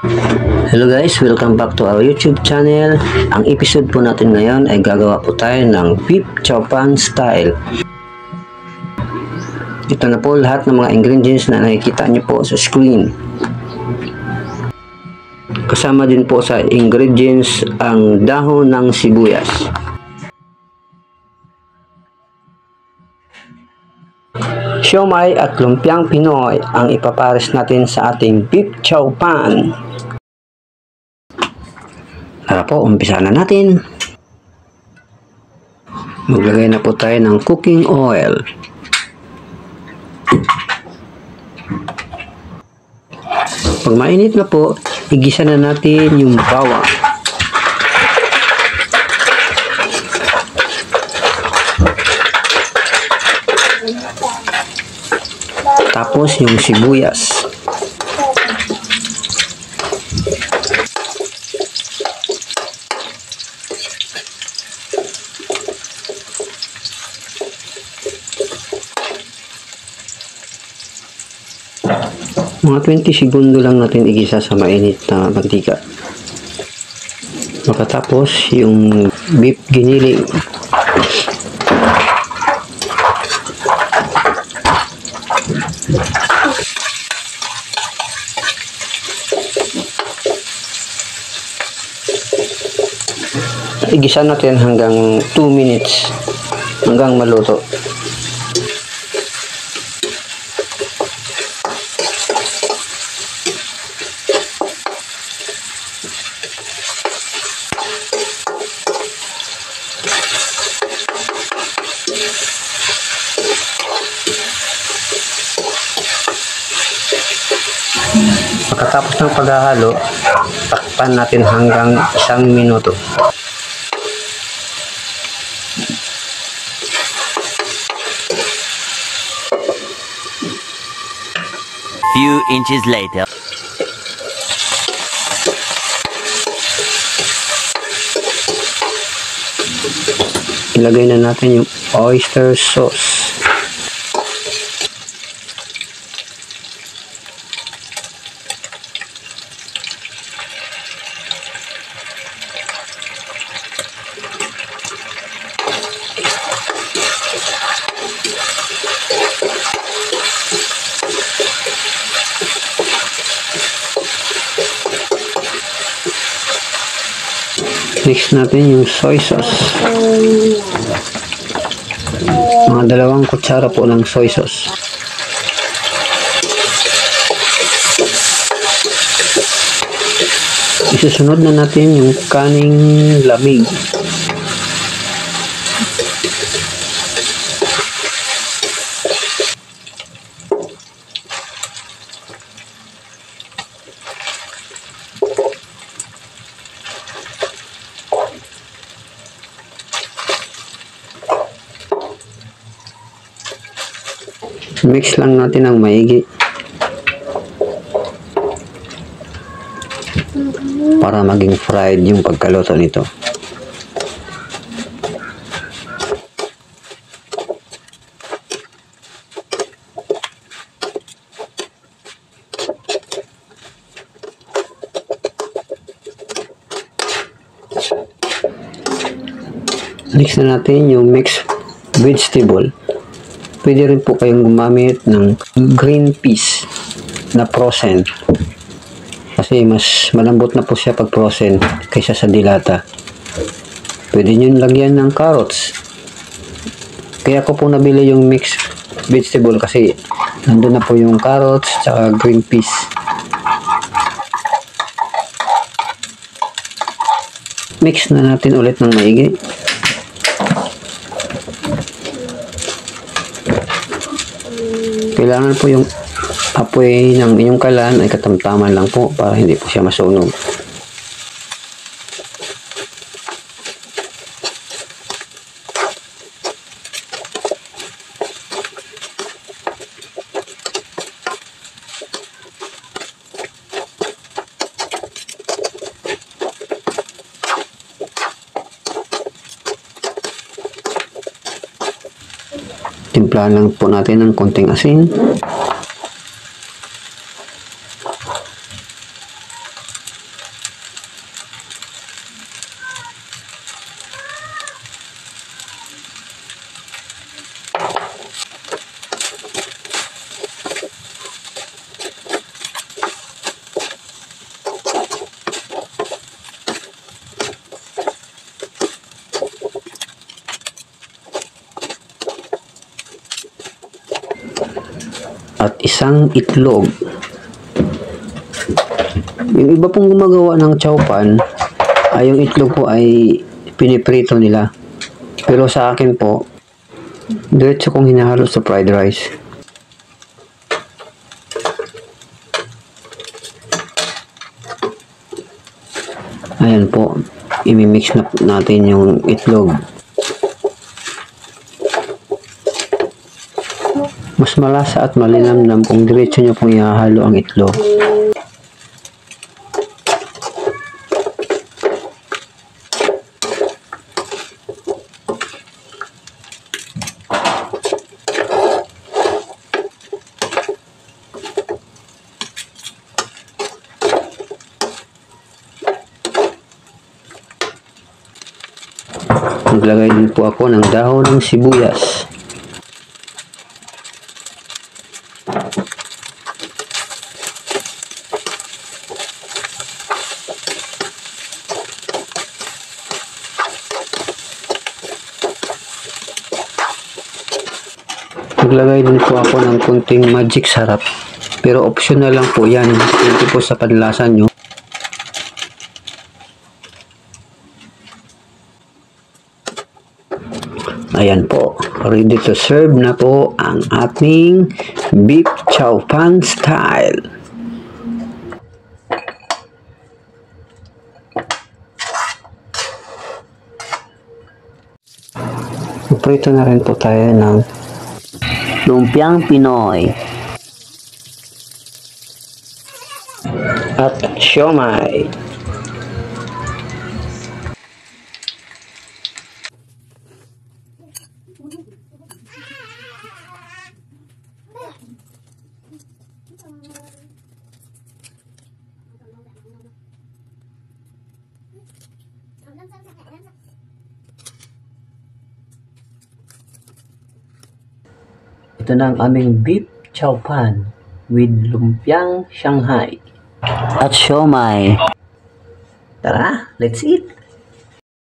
Hello guys, welcome back to our YouTube channel. Ang episode po natin ngayon ay gagawa po tayo ng beef chow pan style. Ito na po lahat ng mga ingredients na nakikita nyo po sa screen. Kasama din po sa ingredients ang dahon ng sibuyas. Siomai at lumpiang Pinoy ang ipapares natin sa ating beef chow pan. Tara po, umpisa na natin. Maglagay na po tayo ng cooking oil. Pag mainit na po, igisa na natin yung bawang. Tapos yung sibuyas. Mga 20 segundo lang natin igisa sa mainit na mantika. Pagkatapos yung beef giniling. Igisa natin hanggang 2 minutes hanggang maluto. Pagkatapos ng paghahalo, takpan natin hanggang 1 minuto. Few inches later. Ilagay na natin yung oyster sauce. Mix natin yung soy sauce. Mga 2 kutsara po ng soy sauce. Isusunod na natin yung kaning lamig. Mix lang natin ng maigi para maging fried yung pagkaluto nito. Mix na natin yung mixed vegetable. Pwede rin po kayong gumamit ng green peas na frozen. Kasi mas malambot na po siya pag frozen kaysa sa dilata. Pwede nyo lagyan ng carrots. Kaya ko po nabili yung mixed vegetable kasi nandun na po yung carrots at green peas. Mix na natin ulit ng maigi. Kailangan po yung apoy ng inyong kalan ay katamtaman lang po para hindi po siya masunog. Timplahan lang po natin ng konting asin. isang itlog. Yung iba pong gumagawa ng chow pan, ay yung itlog po ay piniprito nila. Pero sa akin po, diretso kong hinahalo sa fried rice. Ayan po, imimix na natin yung itlog. Mas malasa at malinamnam kung diretso nyo pong ihahalo ang itlog. Maglagay din po ako ng dahon ng sibuyas. Maglagay din po ako ng kunting magic sarap. Pero optional lang po yan. Hindi po sa panlasa nyo. Ayan po, ready to serve na po ang ating beef chow pan style. Prito na rin po tayo ng lumpiang Pinoy at siomai. Ito na ang aming beef chow pan with lumpiang Shanghai at siomai. Tara, let's eat!